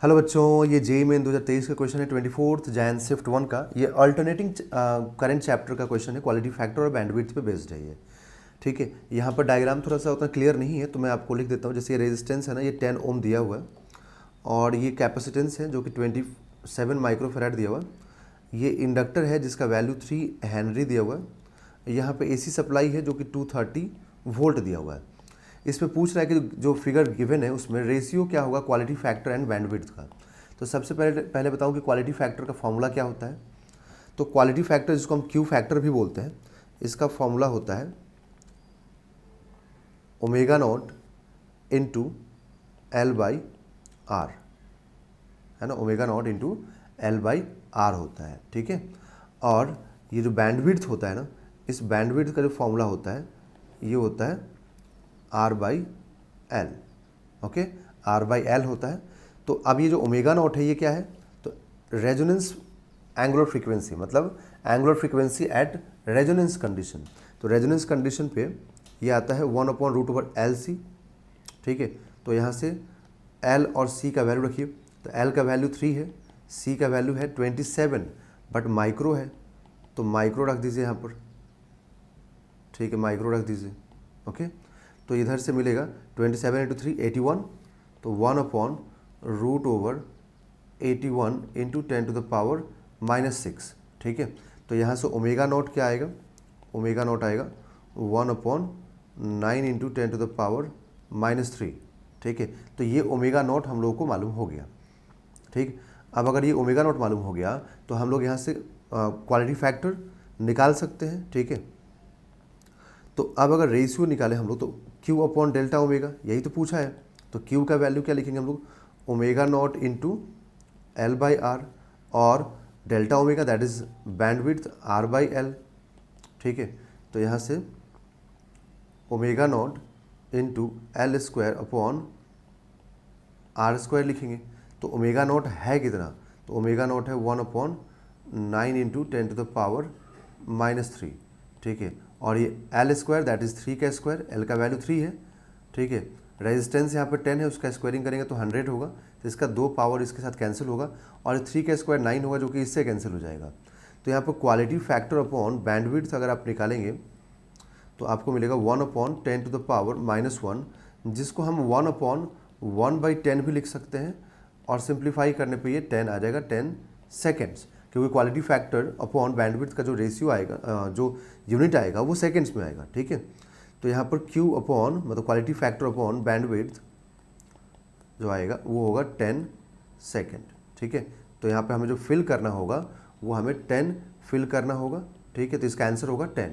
Hello बच्चों, ये JEE main 2023 का क्वेश्चन है 24 जैन शिफ्ट 1 का। ये अल्टरनेटिंग करंट चैप्टर का क्वेश्चन है, क्वालिटी फैक्टर और बैंडविड्थ पे बेस्ड है ये। ठीक है, यहाँ पर डायग्राम थोड़ा सा उतना क्लियर नहीं है तो मैं आपको लिख देता हूँ। जैसे ये रेजिस्टेंस है ना, ये 10 ओम दिया हुआ है और ये कैपेसिटेंस है जो कि 27 माइक्रोफेराड दिया हुआ है। ये इंडक्टर है जिसका वैल्यू 3 हेनरी दिया हुआ है। यहाँ पे एसी सप्लाई है जो कि 230 वोल्ट दिया हुआ है। इसमें पूछ रहा है कि जो फिगर गिवन है उसमें रेशियो क्या होगा क्वालिटी फैक्टर एंड बैंडविड्थ का। तो सबसे पहले बताऊं कि क्वालिटी फैक्टर का फॉर्मूला क्या होता है। तो क्वालिटी फैक्टर, जिसको हम क्यू फैक्टर भी बोलते हैं, इसका फॉर्मूला होता है omega naught into L by R, है ना। Omega naught into L by R होता है, ठीक है। और ये जो बैंडविड्थ होता है ना, इस बैंडविड्थ का जो फॉर्मूला होता है ये होता है R by L. Okay, R by L होता है। तो अब ये जो ओमेगा नॉट है ये क्या है, तो रेजोनेंस एंगुलर फ्रीक्वेंसी, मतलब angular frequency at resonance condition. तो रेजोनेंस कंडीशन पे ये आता है 1/√LC, ठीक है। तो यहाँ से एल और सी का वैल्यू रखिए। तो एल का वैल्यू 3 है, सी का वैल्यू है 27, बट माइक्रो है तो माइक्रो रख दीजिए यहाँ पर, ठीक है, माइक्रो रख दीजिए। ओके, तो इधर से मिलेगा 27 × 3 81, तो 1/√81 इंटू 10⁻⁻⁶, ठीक है। तो यहाँ से ओमेगा नॉट क्या आएगा, ओमेगा नॉट आएगा 1/9 इंटू 10⁻⁻3, ठीक है। तो ये ओमेगा नॉट हम लोगों को मालूम हो गया, ठीक। अब अगर ये ओमेगा नॉट मालूम हो गया तो हम लोग यहाँ से क्वालिटी फैक्टर निकाल सकते हैं, ठीक है। तो अब अगर रेशियो निकालें हम लोग तो Q अपॉन डेल्टा ओमेगा, यही तो पूछा है। तो Q का वैल्यू क्या लिखेंगे हम लोग, omega naught into L by R, और delta omega that is bandwidth R by L, ठीक है। तो यहाँ से omega naught into L square upon R square लिखेंगे। तो ओमेगा नॉट है कितना, तो ओमेगा नॉट है 1/9 इंटू 10⁻⁻3, ठीक है। और ये एल स्क्वायर दैट इज़ 3 का स्क्वायर, एल का वैल्यू 3 है, ठीक है। रेजिस्टेंस यहाँ पर 10 है, उसका स्क्वायरिंग करेंगे तो 100 होगा, तो इसका 2 पावर इसके साथ कैंसिल होगा, और 3 का स्क्वायर 9 होगा जो कि इससे कैंसिल हो जाएगा। तो यहाँ पर क्वालिटी फैक्टर अपॉन बैंडविड्थ अगर आप निकालेंगे तो आपको मिलेगा 1/10⁻⁻1, जिसको हम 1/1/10 भी लिख सकते हैं, और सिंप्लीफाई करने पे ये 10 आ जाएगा, 10 सेकेंड्स, क्योंकि क्वालिटी फैक्टर अपॉन बैंडविड्थ का जो रेशियो आएगा, जो यूनिट आएगा वो सेकेंड्स में आएगा, ठीक है। तो यहाँ पर Q अपॉन, मतलब क्वालिटी फैक्टर अपॉन बैंडविड्थ जो आएगा वो होगा 10 सेकेंड, ठीक है। तो यहाँ पे हमें जो फिल करना होगा वो हमें 10 फिल करना होगा, ठीक है। तो इसका आंसर होगा 10।